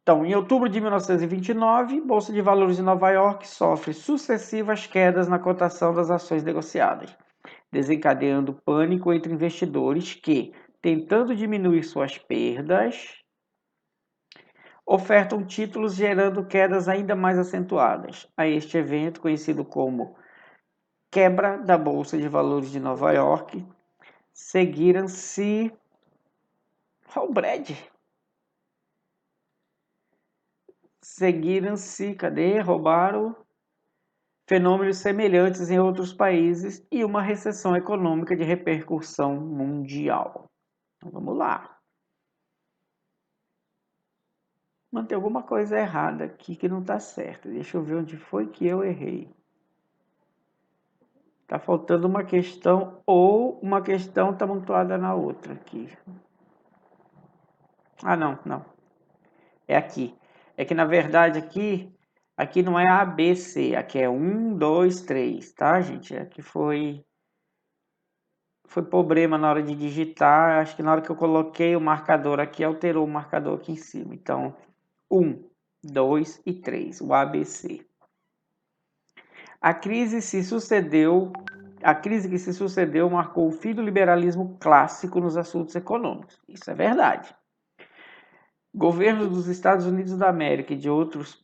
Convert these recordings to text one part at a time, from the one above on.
Então, em outubro de 1929, Bolsa de Valores de Nova York sofre sucessivas quedas na cotação das ações negociadas, desencadeando pânico entre investidores que, tentando diminuir suas perdas, ofertam títulos gerando quedas ainda mais acentuadas. A este evento, conhecido como quebra da Bolsa de Valores de Nova York, seguiram-se... Olha o Brad! Seguiram-se, cadê? Roubaram fenômenos semelhantes em outros países e uma recessão econômica de repercussão mundial. Então vamos lá. Mas tem alguma coisa errada aqui que não está certa. Deixa eu ver onde foi que eu errei. Está faltando uma questão ou uma questão está amontoada na outra aqui. Ah, não. É aqui. É que na verdade aqui não é A, B, C. Aqui é 1, 2, 3, tá, gente? Aqui foi problema na hora de digitar. Acho que na hora que eu coloquei o marcador aqui, alterou o marcador aqui em cima. Então, 1, 2 e 3, o ABC. A crise que se sucedeu marcou o fim do liberalismo clássico nos assuntos econômicos. Isso é verdade. Governos dos Estados Unidos da América e de outros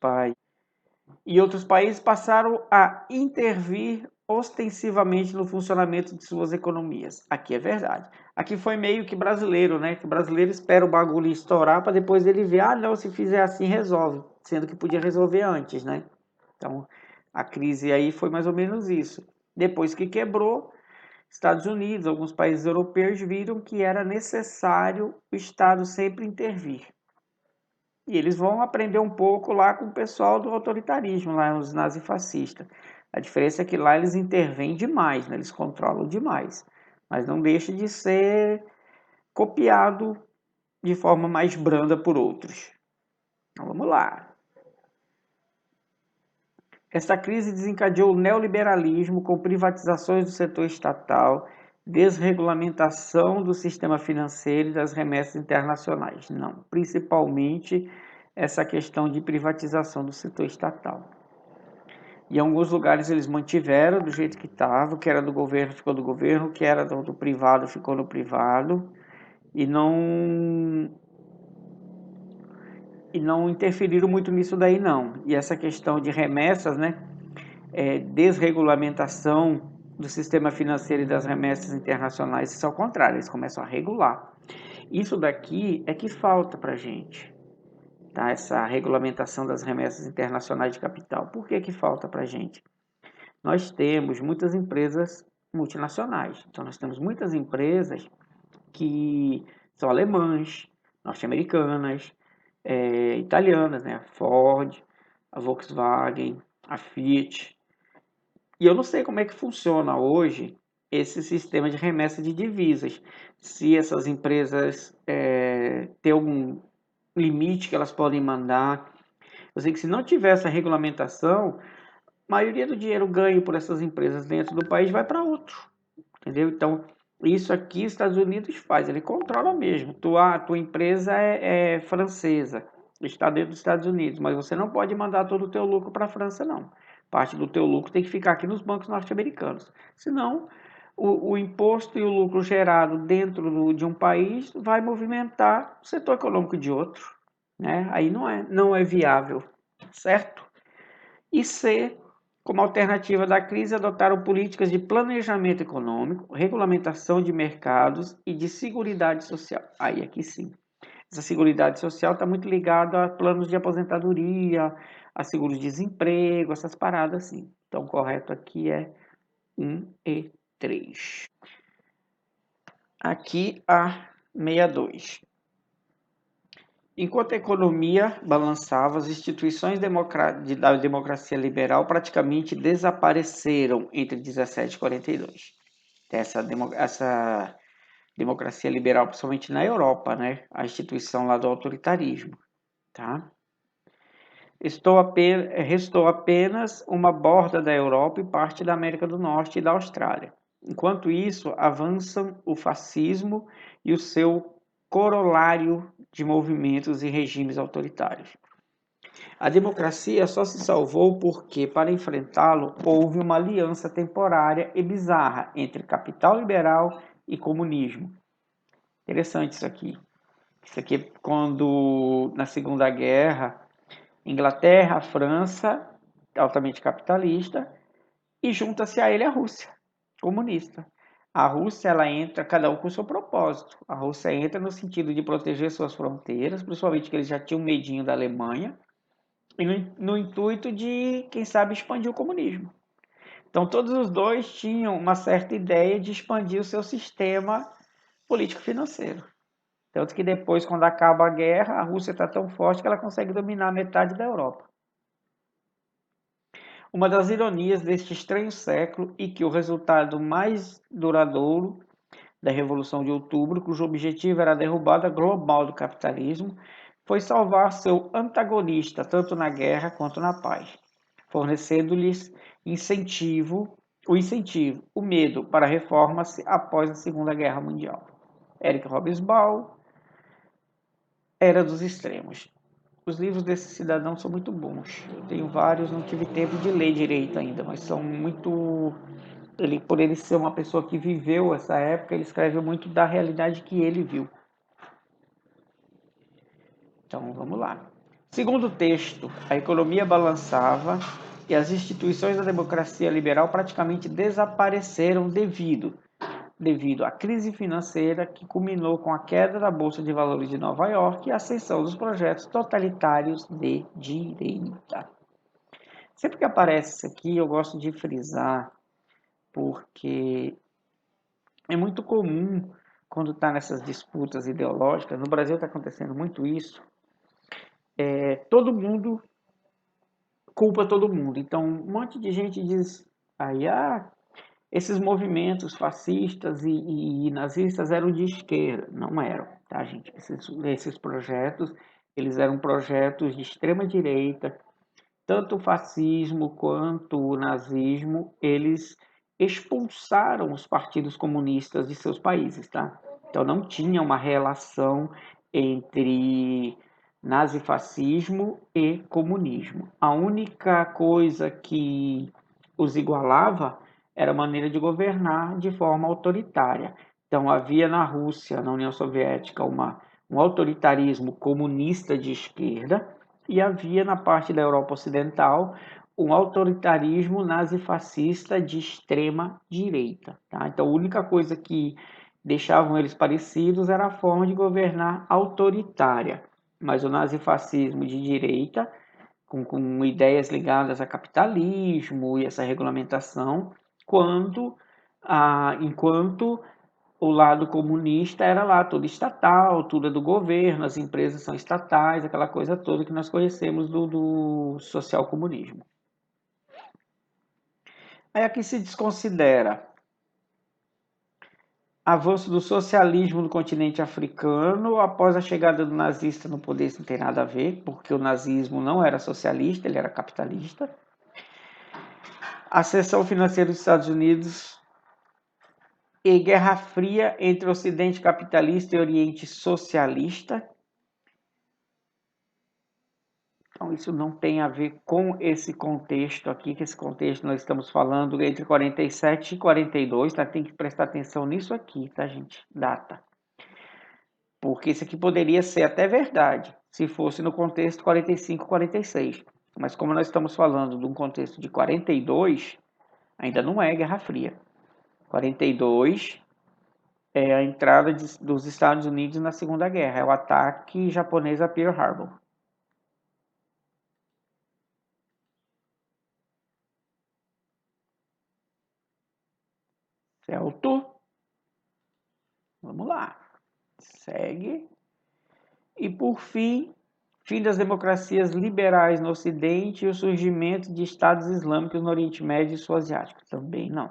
países passaram a intervir ostensivamente no funcionamento de suas economias. Aqui é verdade. Aqui foi meio que brasileiro, né? Que o brasileiro espera o bagulho estourar para depois ele ver, ah, não, se fizer assim resolve, sendo que podia resolver antes, né? Então, a crise aí foi mais ou menos isso. Depois que quebrou, Estados Unidos, alguns países europeus viram que era necessário o Estado sempre intervir. E eles vão aprender um pouco lá com o pessoal do autoritarismo, lá os nazifascistas. A diferença é que lá eles intervêm demais, né? Eles controlam demais. Mas não deixa de ser copiado de forma mais branda por outros. Então vamos lá. Esta crise desencadeou o neoliberalismo com privatizações do setor estatal, desregulamentação do sistema financeiro e das remessas internacionais. Não, principalmente essa questão de privatização do setor estatal. Em alguns lugares eles mantiveram do jeito que estava, o que era do governo ficou do governo, o que era do privado ficou no privado, e não interferiram muito nisso daí não. E essa questão de remessas, né, desregulamentação do sistema financeiro e das remessas internacionais, isso é ao contrário, eles começam a regular. Isso daqui é que falta para a gente, tá? Essa regulamentação das remessas internacionais de capital. Por que que falta para a gente? Nós temos muitas empresas multinacionais, então nós temos muitas empresas que são alemãs, norte-americanas, italianas, né? A Ford, a Volkswagen, a Fiat. E eu não sei como é que funciona hoje esse sistema de remessa de divisas. Se essas empresas têm algum limite que elas podem mandar. Eu sei que se não tiver essa regulamentação, a maioria do dinheiro ganho por essas empresas dentro do país vai para outro. Entendeu? Então, isso aqui os Estados Unidos faz, ele controla mesmo. Tua empresa é francesa, está dentro dos Estados Unidos, mas você não pode mandar todo o teu lucro para a França, não. Parte do teu lucro tem que ficar aqui nos bancos norte-americanos. Senão, o imposto e o lucro gerado dentro de um país vai movimentar o setor econômico de outro. Né? Aí não é viável, certo? E C, como alternativa da crise, adotaram políticas de planejamento econômico, regulamentação de mercados e de seguridade social. Aí aqui sim. Essa seguridade social está muito ligada a planos de aposentadoria, a seguros de desemprego, essas paradas assim. Então, o correto aqui é 1 e 3. Aqui a 62. Enquanto a economia balançava, as instituições da democracia liberal praticamente desapareceram entre 17 e 42. Essa democracia liberal, principalmente na Europa, né? A instituição lá do autoritarismo. Tá? Restou apenas uma borda da Europa e parte da América do Norte e da Austrália. Enquanto isso, avançam o fascismo e o seu corolário de movimentos e regimes autoritários. A democracia só se salvou porque, para enfrentá-lo, houve uma aliança temporária e bizarra entre capital liberal e comunismo. Interessante isso aqui. Isso aqui é quando, na Segunda Guerra, Inglaterra, França, altamente capitalista, e junta-se a ele a Rússia, comunista. A Rússia, ela entra, cada um com o seu propósito. A Rússia entra no sentido de proteger suas fronteiras, principalmente que eles já tinham medinho da Alemanha, e no intuito de, quem sabe, expandir o comunismo. Então, todos os dois tinham uma certa ideia de expandir o seu sistema político-financeiro. Tanto que depois, quando acaba a guerra, a Rússia está tão forte que ela consegue dominar metade da Europa. Uma das ironias deste estranho século e que o resultado mais duradouro da Revolução de Outubro, cujo objetivo era a derrubada global do capitalismo, foi salvar seu antagonista tanto na guerra quanto na paz, fornecendo-lhes o medo para reformas após a Segunda Guerra Mundial. Eric Hobsbawm, Era dos Extremos. Os livros desse cidadão são muito bons. Eu tenho vários, não tive tempo de ler direito ainda, mas são muito. Por ele ser uma pessoa que viveu essa época, ele escreve muito da realidade que ele viu. Então vamos lá. Segundo o texto, a economia balançava e as instituições da democracia liberal praticamente desapareceram devido à crise financeira que culminou com a queda da Bolsa de Valores de Nova York e a ascensão dos projetos totalitários de direita. Sempre que aparece isso aqui, eu gosto de frisar, porque é muito comum, quando está nessas disputas ideológicas, no Brasil está acontecendo muito isso, todo mundo culpa todo mundo. Então, um monte de gente diz aí, esses movimentos fascistas e nazistas eram de esquerda. Não eram, tá, gente? Esses projetos, eles eram projetos de extrema direita. Tanto o fascismo quanto o nazismo, eles expulsaram os partidos comunistas de seus países, tá? Então não tinha uma relação entre nazifascismo e comunismo. A única coisa que os igualava era a maneira de governar de forma autoritária. Então havia na Rússia, na União Soviética, um autoritarismo comunista de esquerda, e havia na parte da Europa Ocidental um autoritarismo nazifascista de extrema direita. Tá? Então a única coisa que deixavam eles parecidos era a forma de governar autoritária. Mas o nazifascismo de direita, com ideias ligadas a capitalismo e essa regulamentação, enquanto o lado comunista era lá tudo estatal, tudo é do governo, as empresas são estatais, aquela coisa toda que nós conhecemos do social-comunismo. Aí aqui se desconsidera avanço do socialismo no continente africano após a chegada do nazista no poder. Isso não tem nada a ver, porque o nazismo não era socialista, ele era capitalista. A seção financeira dos Estados Unidos e Guerra Fria entre Ocidente capitalista e Oriente socialista. Então, isso não tem a ver com esse contexto aqui, que esse contexto nós estamos falando entre 47 e 42, tá? Tem que prestar atenção nisso aqui, tá, gente? Data. Porque isso aqui poderia ser até verdade, se fosse no contexto 45 e 46. Mas como nós estamos falando de um contexto de 42, ainda não é Guerra Fria. 42 é a entrada dos Estados Unidos na Segunda Guerra, é o ataque japonês a Pearl Harbor. Certo? Vamos lá. Segue. E por fim das democracias liberais no Ocidente e o surgimento de estados islâmicos no Oriente Médio e Sul Asiático. Também não.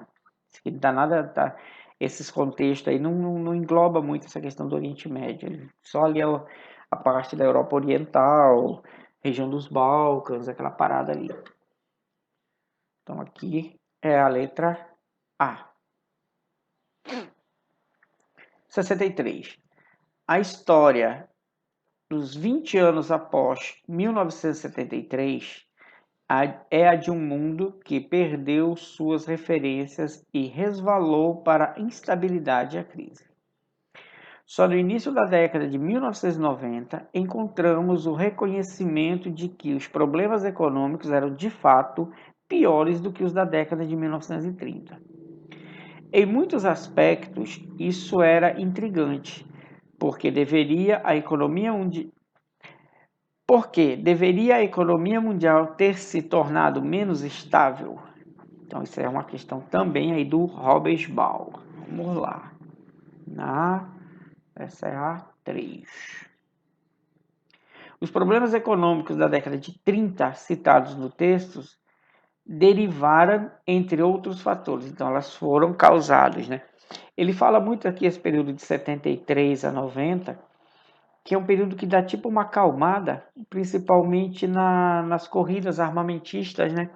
Isso aqui não dá nada, esses contextos aí não engloba muito essa questão do Oriente Médio. Só ali a parte da Europa Oriental, região dos Balcãs, aquela parada ali. Então aqui é a letra A. 63. A história dos 20 anos após 1973 é a de um mundo que perdeu suas referências e resvalou para a instabilidade e a crise. Só no início da década de 1990 encontramos o reconhecimento de que os problemas econômicos eram de fato piores do que os da década de 1930. Em muitos aspectos, isso era intrigante, porque deveria a economia mundial ter se tornado menos estável? Então, isso é uma questão também aí do Hobsbawm. Vamos lá. Essa é a 3. Os problemas econômicos da década de 30 citados no texto derivaram, entre outros fatores. Então, elas foram causadas, né? Ele fala muito aqui esse período de 73 a 90, que é um período que dá tipo uma acalmada, principalmente nas corridas armamentistas, né?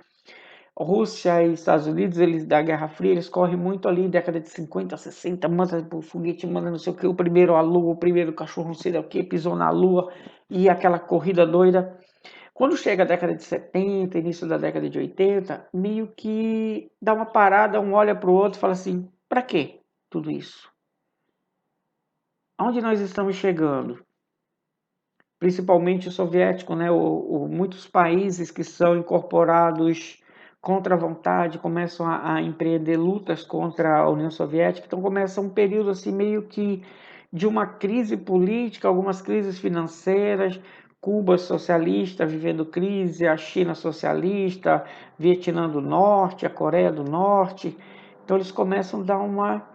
Rússia e Estados Unidos, eles da Guerra Fria, eles correm muito ali, década de 50, 60, manda o foguete, manda não sei o que, o primeiro a lua, o primeiro cachorro não sei o que, pisou na lua, e aquela corrida doida. Quando chega a década de 70, início da década de 80, meio que dá uma parada, um olha para o outro e fala assim, para quê tudo isso? Aonde nós estamos chegando? Principalmente o soviético, né? Muitos países que são incorporados contra a vontade começam a empreender lutas contra a União Soviética, então começa um período assim meio que de uma crise política, algumas crises financeiras, Cuba socialista vivendo crise, a China socialista, Vietnã do Norte, a Coreia do Norte, então eles começam a dar uma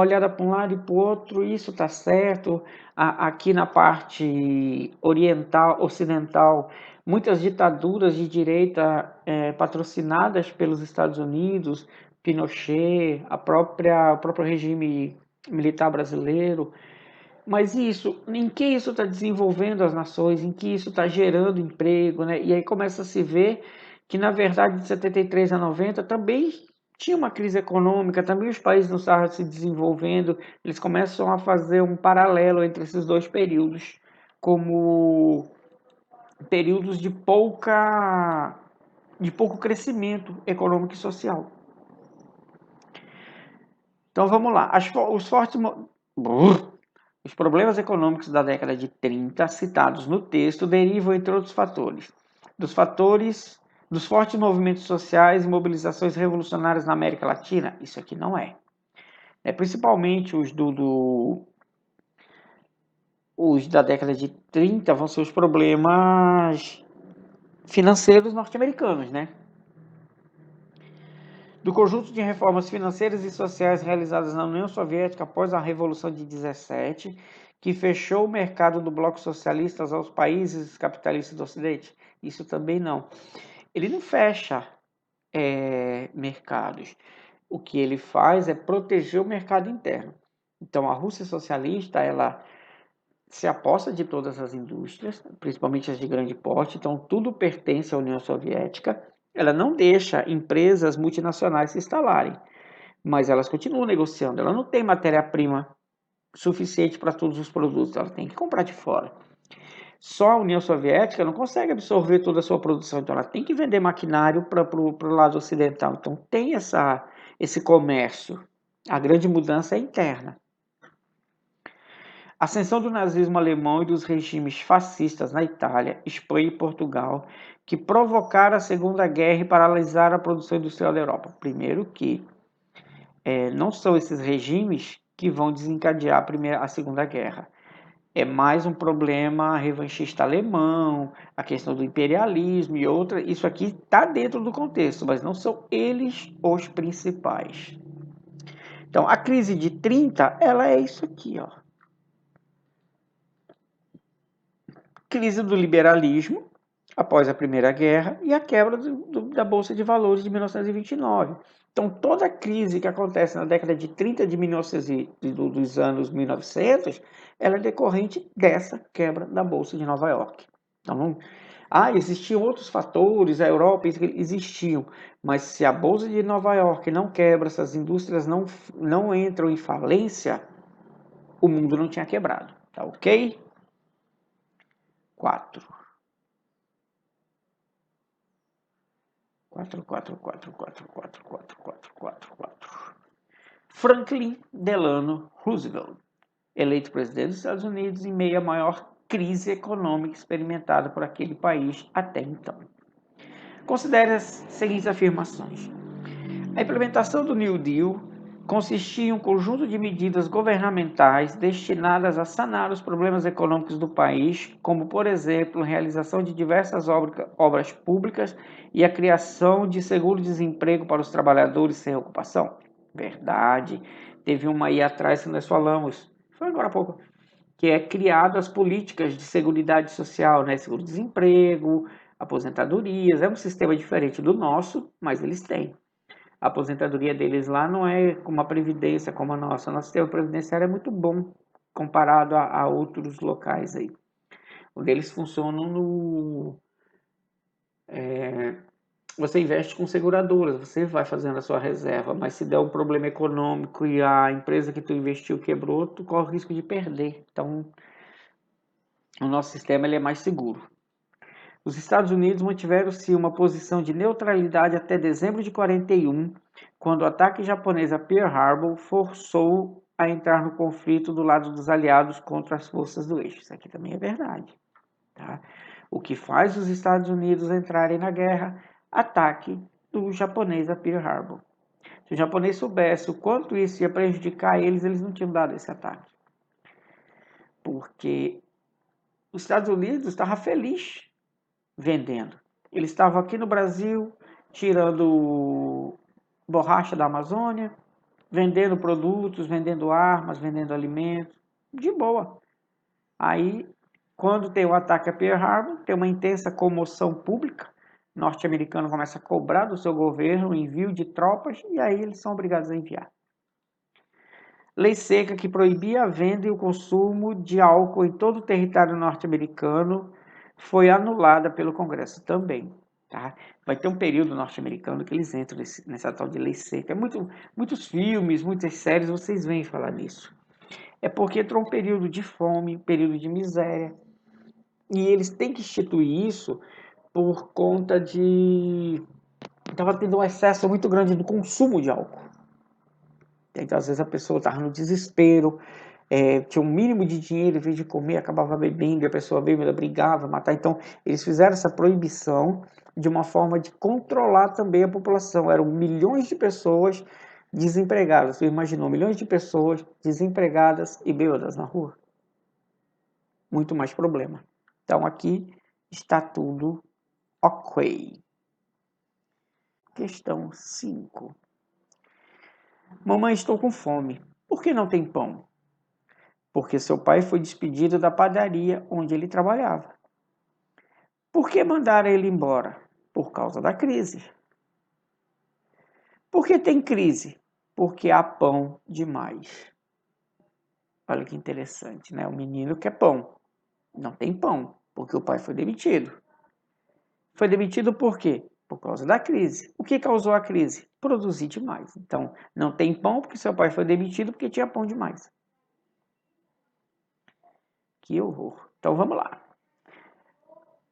olhada para um lado e para o outro, isso está certo. Aqui na parte oriental, ocidental, muitas ditaduras de direita patrocinadas pelos Estados Unidos, Pinochet, o próprio regime militar brasileiro. Mas isso, em que isso está desenvolvendo as nações, em que isso está gerando emprego, né? E aí começa a se ver que, na verdade, de 73 a 90 também tinha uma crise econômica, também os países não estavam se desenvolvendo, eles começam a fazer um paralelo entre esses dois períodos, como períodos de pouco crescimento econômico e social. Então vamos lá, os problemas econômicos da década de 30, citados no texto, derivam, entre outros fatores, dos fortes movimentos sociais e mobilizações revolucionárias na América Latina. Isso aqui não é. Principalmente os da década de 30 vão ser os problemas financeiros norte-americanos, né? Do conjunto de reformas financeiras e sociais realizadas na União Soviética após a Revolução de 17, que fechou o mercado do bloco socialista aos países capitalistas do Ocidente? Isso também não. Ele não fecha mercados. O que ele faz é proteger o mercado interno. Então, a Rússia socialista, ela se aposta de todas as indústrias, principalmente as de grande porte, então tudo pertence à União Soviética. Ela não deixa empresas multinacionais se instalarem, mas elas continuam negociando. Ela não tem matéria-prima suficiente para todos os produtos, ela tem que comprar de fora. Só a União Soviética não consegue absorver toda a sua produção, então ela tem que vender maquinário para o lado ocidental. Então tem esse comércio. A grande mudança é interna. A ascensão do nazismo alemão e dos regimes fascistas na Itália, Espanha e Portugal, que provocaram a Segunda Guerra e paralisaram a produção industrial da Europa. Primeiro que não são esses regimes que vão desencadear a Segunda Guerra. É mais um problema revanchista alemão, a questão do imperialismo e outra. Isso aqui está dentro do contexto, mas não são eles os principais. Então, a crise de 30, ela é isso aqui, ó. Crise do liberalismo, após a Primeira Guerra, e a quebra da Bolsa de Valores de 1929. Então, toda a crise que acontece na década de 30 dos anos 1900, ela é decorrente dessa quebra da Bolsa de Nova York. Então, existiam outros fatores, a Europa existiam, mas se a Bolsa de Nova York não quebra, se as indústrias não entram em falência, o mundo não tinha quebrado, tá ok? 4. 4, 4, 4, 4, 4, 4, 4, 4, 4. Franklin Delano Roosevelt, eleito presidente dos Estados Unidos em meio à maior crise econômica experimentada por aquele país até então. Considere as seguintes afirmações. A implementação do New Deal consistia em um conjunto de medidas governamentais destinadas a sanar os problemas econômicos do país, como, por exemplo, a realização de diversas obras públicas e a criação de seguro-desemprego para os trabalhadores sem ocupação. Verdade. Teve uma aí atrás que nós falamos, foi agora há pouco, que é criado as políticas de seguridade social, né? Seguro-desemprego, aposentadorias, é um sistema diferente do nosso, mas eles têm. A aposentadoria deles lá não é como a previdência como a nossa. Nosso sistema previdenciário é muito bom comparado a outros locais aí. O deles funcionam no... você investe com seguradoras, você vai fazendo a sua reserva, mas se der um problema econômico e a empresa que tu investiu quebrou, tu corre o risco de perder. Então, o nosso sistema ele é mais seguro. Os Estados Unidos mantiveram-se uma posição de neutralidade até dezembro de 41, quando o ataque japonês a Pearl Harbor forçou a entrar no conflito do lado dos aliados contra as forças do eixo. Isso aqui também é verdade. Tá? O que faz os Estados Unidos entrarem na guerra? Ataque do japonês a Pearl Harbor. Se o japonês soubesse o quanto isso ia prejudicar eles, eles não tinham dado esse ataque. Porque os Estados Unidos estavam felizes vendendo. Eles estavam aqui no Brasil tirando borracha da Amazônia, vendendo produtos, vendendo armas, vendendo alimentos, de boa. Aí, quando tem o ataque a Pearl Harbor, tem uma intensa comoção pública, o norte-americano começa a cobrar do seu governo o envio de tropas e aí eles são obrigados a enviar. Lei seca que proibia a venda e o consumo de álcool em todo o território norte-americano foi anulada pelo Congresso também. Tá? Vai ter um período norte-americano que eles entram nessa tal de lei seca. Muitos filmes, muitas séries, vocês veem falar nisso. É porque entrou um período de fome, período de miséria. E eles têm que instituir isso por conta de... estava tendo um excesso muito grande do consumo de álcool. Então, às vezes, a pessoa estava no desespero, tinha um mínimo de dinheiro, em vez de comer, acabava bebendo, e a pessoa bêbada brigava, matar. Então, eles fizeram essa proibição de uma forma de controlar também a população. Eram milhões de pessoas desempregadas. Você imaginou, milhões de pessoas desempregadas e bêbadas na rua? Muito mais problema. Então, aqui está tudo ok. Questão 5. Mamãe, estou com fome. Por que não tem pão? Porque seu pai foi despedido da padaria onde ele trabalhava. Por que mandaram ele embora? Por causa da crise. Por que tem crise? Porque há pão demais. Olha que interessante, né? O menino quer pão. Não tem pão, porque o pai foi demitido. Foi demitido por quê? Por causa da crise. O que causou a crise? Produzir demais. Então, não tem pão porque seu pai foi demitido porque tinha pão demais. Que horror. Então, vamos lá.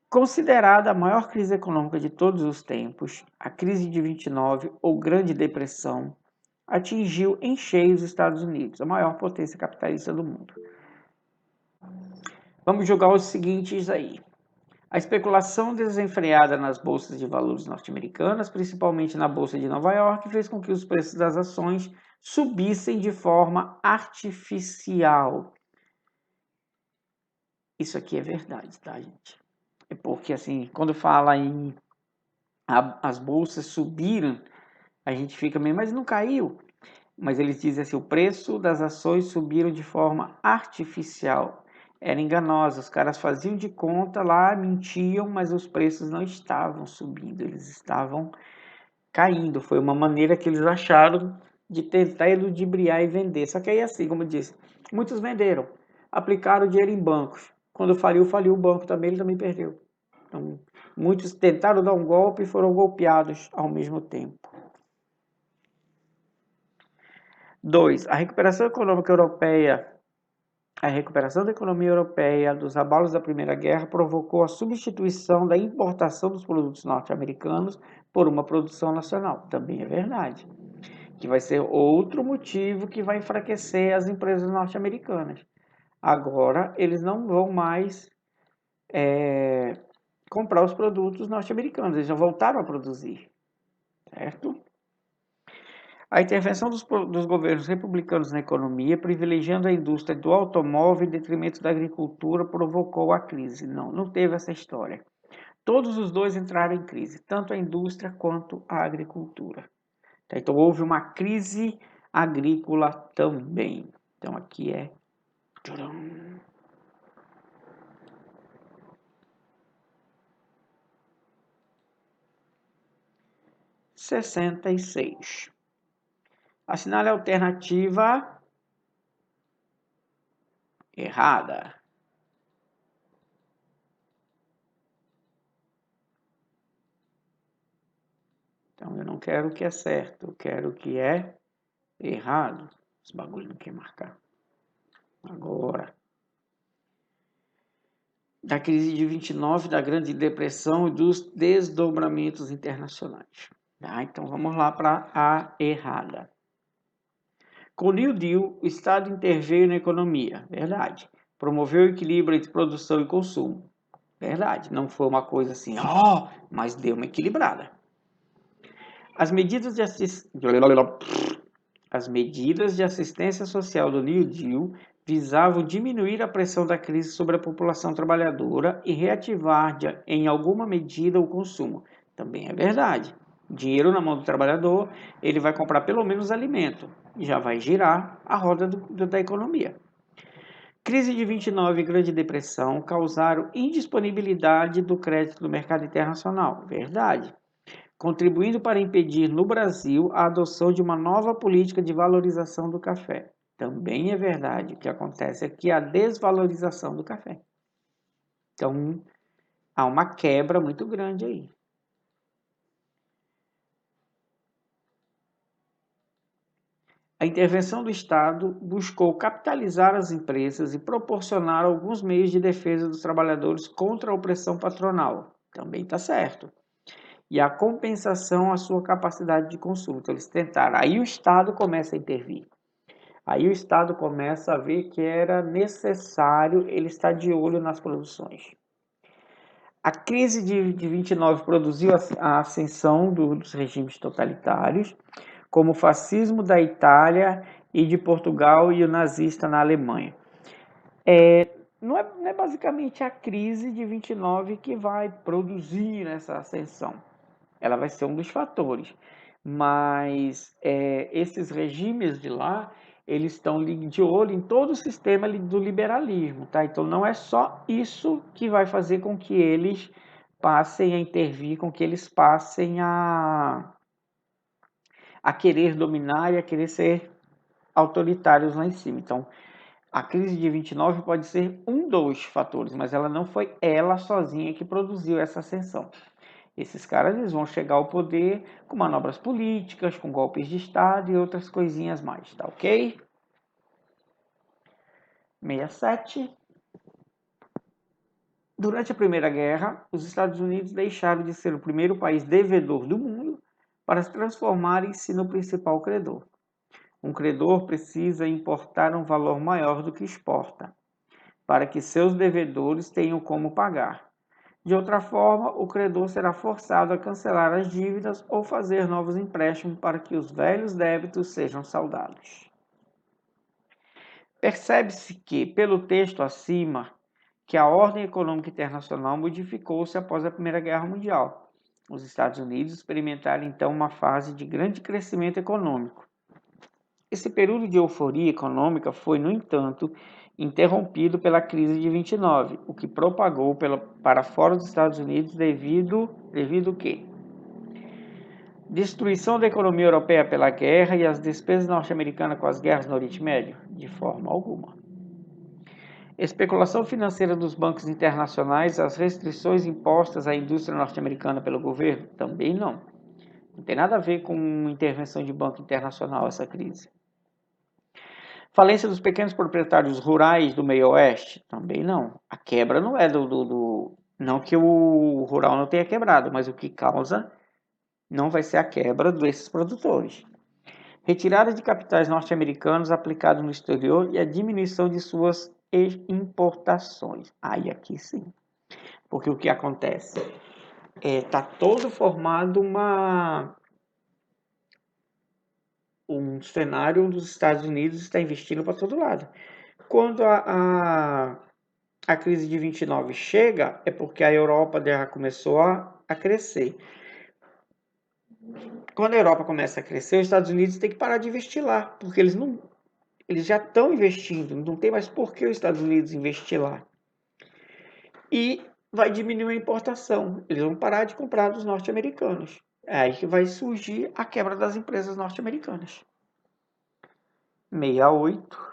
Considerada a maior crise econômica de todos os tempos, a crise de 29, ou Grande Depressão, atingiu em cheio os Estados Unidos, a maior potência capitalista do mundo. Vamos jogar os seguintes aí. A especulação desenfreada nas bolsas de valores norte-americanas, principalmente na Bolsa de Nova York, fez com que os preços das ações subissem de forma artificial. Isso aqui é verdade, tá, gente? É porque, assim, quando fala em as bolsas subiram, a gente fica meio, mas não caiu. Mas eles dizem assim, o preço das ações subiram de forma artificial. Era enganosa, os caras faziam de conta lá, mentiam, mas os preços não estavam subindo, eles estavam caindo. Foi uma maneira que eles acharam de tentar ludibriar e vender. Só que aí assim, como eu disse, muitos venderam, aplicaram o dinheiro em bancos. Quando faliu o banco também, ele também perdeu. Então, muitos tentaram dar um golpe e foram golpeados ao mesmo tempo. 2. A recuperação econômica europeia A recuperação da economia europeia dos abalos da Primeira Guerra provocou a substituição da importação dos produtos norte-americanos por uma produção nacional. Também é verdade. Que vai ser outro motivo que vai enfraquecer as empresas norte-americanas. Agora, eles não vão mais comprar os produtos norte-americanos, eles já voltaram a produzir, certo? A intervenção dos governos republicanos na economia, privilegiando a indústria do automóvel em detrimento da agricultura, provocou a crise. Não teve essa história. Todos os dois entraram em crise, tanto a indústria quanto a agricultura. Então, houve uma crise agrícola também. Então, aqui é... 66. Assinale a alternativa errada. Então, eu não quero o que é certo, eu quero o que é errado. Esse bagulho não quer marcar. Agora. Da crise de 29, da Grande Depressão e dos desdobramentos internacionais. Tá? Então, vamos lá para a errada. Com o New Deal, o Estado interveio na economia. Verdade. Promoveu o equilíbrio entre produção e consumo. Verdade. Não foi uma coisa assim, mas deu uma equilibrada. As medidas de assistência social do New Deal visavam diminuir a pressão da crise sobre a população trabalhadora e reativar, em alguma medida, o consumo. Também é verdade. Dinheiro na mão do trabalhador, ele vai comprar pelo menos alimento e já vai girar a roda da economia. Crise de 29 e Grande Depressão causaram indisponibilidade do crédito no mercado internacional. Verdade. Contribuindo para impedir no Brasil a adoção de uma nova política de valorização do café. Também é verdade. O que acontece aqui é a desvalorização do café. Então, há uma quebra muito grande aí. A intervenção do Estado buscou capitalizar as empresas e proporcionar alguns meios de defesa dos trabalhadores contra a opressão patronal. Também está certo. E a compensação à sua capacidade de consumo. Então, eles tentaram. Aí o Estado começa a intervir. Aí o Estado começa a ver que era necessário ele estar de olho nas produções. A crise de 29 produziu a ascensão dos regimes totalitários, como o fascismo da Itália e de Portugal e o nazista na Alemanha. Não é basicamente a crise de 29 que vai produzir essa ascensão. Ela vai ser um dos fatores. Mas esses regimes de lá, eles estão de olho em todo o sistema do liberalismo, tá? Então não é só isso que vai fazer com que eles passem a intervir, com que eles passem a querer dominar e a querer ser autoritários lá em cima. Então, a crise de 29 pode ser um dos fatores, mas ela não foi ela sozinha que produziu essa ascensão. Esses caras eles vão chegar ao poder com manobras políticas, com golpes de Estado e outras coisinhas mais, tá ok? 67. Durante a Primeira Guerra, os Estados Unidos deixaram de ser o primeiro país devedor do mundo para se transformarem-se no principal credor. Um credor precisa importar um valor maior do que exporta, para que seus devedores tenham como pagar. De outra forma, o credor será forçado a cancelar as dívidas ou fazer novos empréstimos para que os velhos débitos sejam saldados. Percebe-se que, pelo texto acima, que a ordem econômica internacional modificou-se após a Primeira Guerra Mundial. Os Estados Unidos experimentaram então uma fase de grande crescimento econômico. Esse período de euforia econômica foi, no entanto, interrompido pela crise de 29, o que propagou para fora dos Estados Unidos devido ao quê? Destruição da economia europeia pela guerra e as despesas norte-americanas com as guerras no Oriente Médio? De forma alguma. Especulação financeira dos bancos internacionais, as restrições impostas à indústria norte-americana pelo governo? Também não. Não tem nada a ver com intervenção de banco internacional essa crise. Falência dos pequenos proprietários rurais do meio oeste? Também não. A quebra não é não que o rural não tenha quebrado, mas o que causa não vai ser a quebra desses produtores. Retirada de capitais norte-americanos aplicado no exterior e a diminuição de suas importações. Aí aqui sim. Porque o que acontece? Está todo formado um cenário onde os Estados Unidos está investindo para todo lado. Quando a crise de 29 chega, é porque a Europa já começou a crescer. Quando a Europa começa a crescer, os Estados Unidos têm que parar de investir lá, porque eles já estão investindo, não tem mais por que os Estados Unidos investir lá. E vai diminuir a importação, eles vão parar de comprar dos norte-americanos. É aí que vai surgir a quebra das empresas norte-americanas. 68.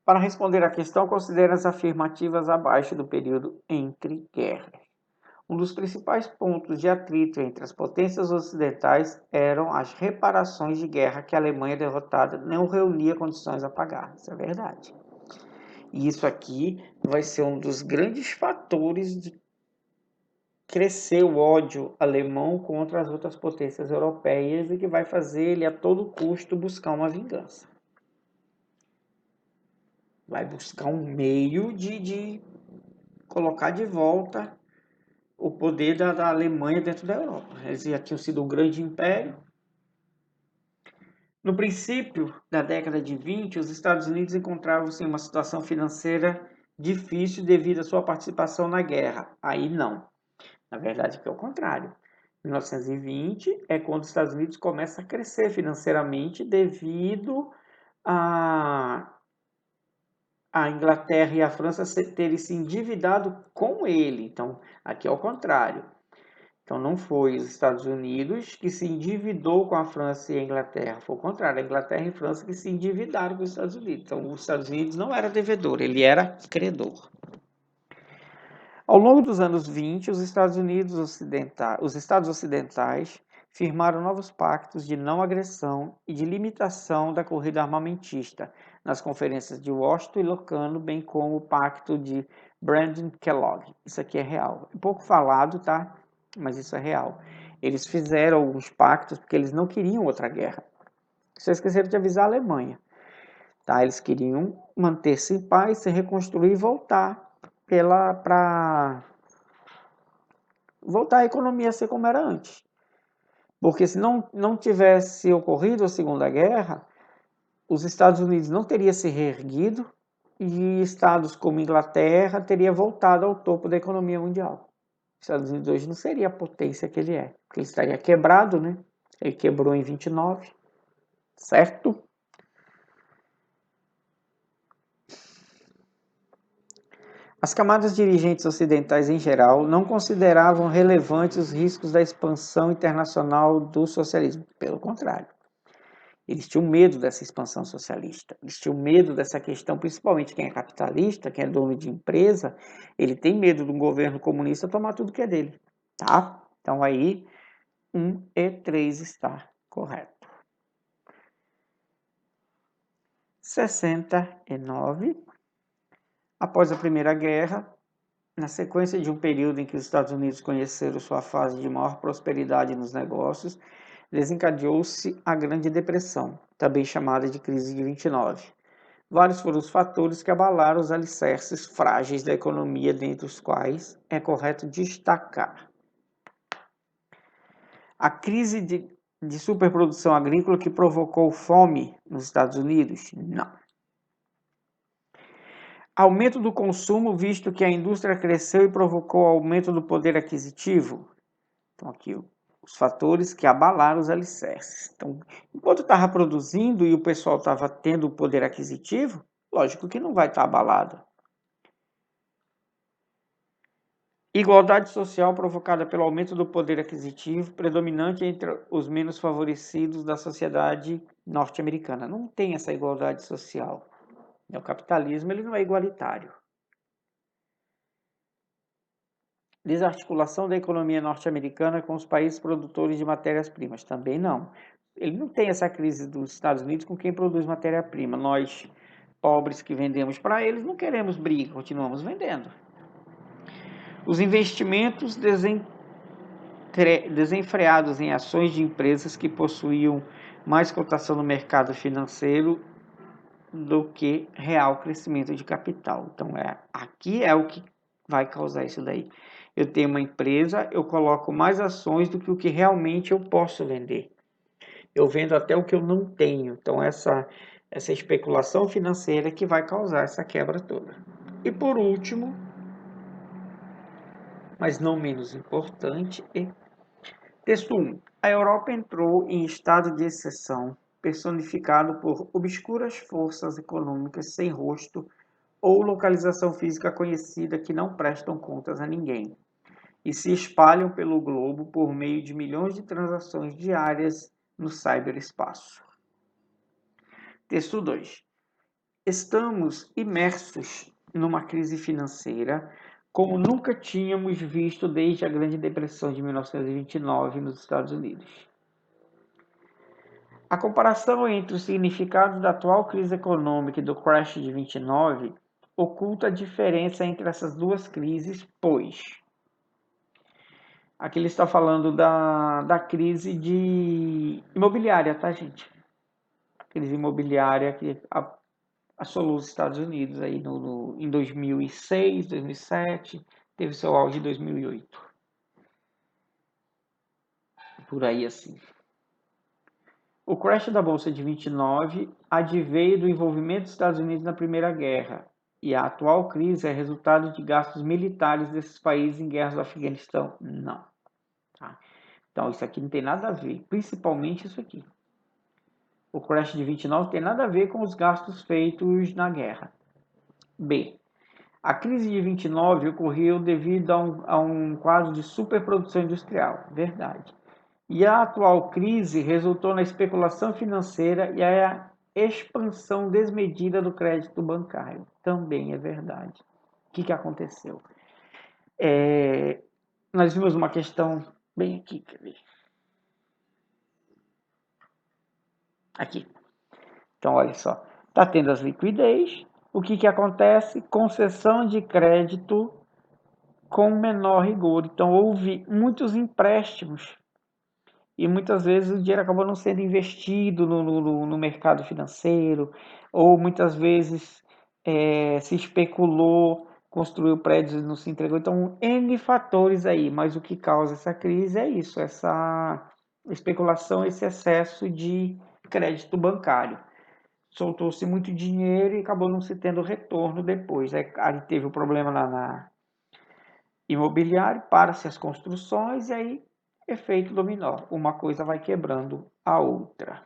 Para responder à questão, considere as afirmativas abaixo do período entre guerras. Um dos principais pontos de atrito entre as potências ocidentais eram as reparações de guerra que a Alemanha derrotada não reunia condições a pagar. Isso é verdade. E isso aqui vai ser um dos grandes fatores de crescer o ódio alemão contra as outras potências europeias e que vai fazer ele a todo custo buscar uma vingança. Vai buscar um meio de colocar de volta o poder da Alemanha dentro da Europa. Eles já tinham sido um grande império. No princípio da década de 20, os Estados Unidos encontravam-se em uma situação financeira difícil devido à sua participação na guerra. Aí não. Na verdade, é o contrário. 1920 é quando os Estados Unidos começam a crescer financeiramente devido a Inglaterra e a França terem se endividado com ele. Então, aqui é o contrário. Então, não foi os Estados Unidos que se endividou com a França e a Inglaterra. Foi o contrário, a Inglaterra e a França que se endividaram com os Estados Unidos. Então, os Estados Unidos não era devedor, ele era credor. Ao longo dos anos 20, os Estados ocidentais firmaram novos pactos de não agressão e de limitação da corrida armamentista nas conferências de Washington e Locarno, bem como o pacto de Brandon-Kellogg. Isso aqui é real. Pouco falado, tá? Mas isso é real. Eles fizeram alguns pactos porque eles não queriam outra guerra. Só esqueceram de avisar a Alemanha. Tá? Eles queriam manter-se em paz, se reconstruir e voltar para voltar a economia a ser como era antes. Porque se não tivesse ocorrido a Segunda Guerra, os Estados Unidos não teriam se reerguido e estados como Inglaterra teria voltado ao topo da economia mundial. Os Estados Unidos hoje não seria a potência que ele é, porque ele estaria quebrado, né? Ele quebrou em 29, certo? As camadas dirigentes ocidentais em geral não consideravam relevantes os riscos da expansão internacional do socialismo. Pelo contrário, eles tinham medo dessa expansão socialista. Eles tinham medo dessa questão, principalmente quem é capitalista, quem é dono de empresa, ele tem medo de um governo comunista tomar tudo que é dele. Tá? Então aí, 1 e 3 está correto. 69. Após a Primeira Guerra, na sequência de um período em que os Estados Unidos conheceram sua fase de maior prosperidade nos negócios, desencadeou-se a Grande Depressão, também chamada de crise de 29. Vários foram os fatores que abalaram os alicerces frágeis da economia, dentre os quais é correto destacar a crise de superprodução agrícola que provocou fome nos Estados Unidos? Não. Aumento do consumo, visto que a indústria cresceu e provocou aumento do poder aquisitivo? Então, aqui os fatores que abalaram os alicerces. Então, enquanto estava produzindo e o pessoal estava tendo o poder aquisitivo, lógico que não vai estar abalado. Igualdade social provocada pelo aumento do poder aquisitivo predominante entre os menos favorecidos da sociedade norte-americana. Não tem essa igualdade social. O capitalismo ele não é igualitário. Desarticulação da economia norte-americana com os países produtores de matérias-primas. Também não. Ele não tem essa crise dos Estados Unidos com quem produz matéria-prima. Nós, pobres que vendemos para eles, não queremos briga, continuamos vendendo. Os investimentos desenfreados em ações de empresas que possuíam mais cotação no mercado financeiro do que real crescimento de capital. Então, aqui é o que vai causar isso daí. Eu tenho uma empresa, eu coloco mais ações do que o que realmente eu posso vender. Eu vendo até o que eu não tenho. Então, essa especulação financeira que vai causar essa quebra toda. E por último, mas não menos importante, texto 1. A Europa entrou em estado de exceção, personificado por obscuras forças econômicas sem rosto ou localização física conhecida que não prestam contas a ninguém e se espalham pelo globo por meio de milhões de transações diárias no ciberespaço. Texto 2. Estamos imersos numa crise financeira como nunca tínhamos visto desde a Grande Depressão de 1929 nos Estados Unidos. A comparação entre os significados da atual crise econômica e do crash de 29 oculta a diferença entre essas duas crises, pois aqui ele está falando da crise imobiliária, tá, gente? A crise imobiliária que assolou os Estados Unidos aí em 2006, 2007, teve seu auge em 2008. Por aí assim. O crash da Bolsa de 29 adveio do envolvimento dos Estados Unidos na Primeira Guerra, e a atual crise é resultado de gastos militares desses países em guerras do Afeganistão? Não. Tá? Então, isso aqui não tem nada a ver, principalmente isso aqui. O crash de 29 tem nada a ver com os gastos feitos na guerra. B. A crise de 29 ocorreu devido a um quadro de superprodução industrial. Verdade. E a atual crise resultou na especulação financeira e a expansão desmedida do crédito bancário. Também é verdade. O que aconteceu? Nós vimos uma questão bem aqui, quer ver? Aqui. Então, olha só. Está tendo as liquidez. O que acontece? Concessão de crédito com menor rigor. Então, houve muitos empréstimos e muitas vezes o dinheiro acabou não sendo investido no mercado financeiro, ou muitas vezes se especulou, construiu prédios e não se entregou. Então, N fatores aí, mas o que causa essa crise é isso, essa especulação, esse excesso de crédito bancário. Soltou-se muito dinheiro e acabou não se tendo retorno depois. Aí teve o problema na imobiliário, para-se as construções e aí efeito dominó. Uma coisa vai quebrando a outra.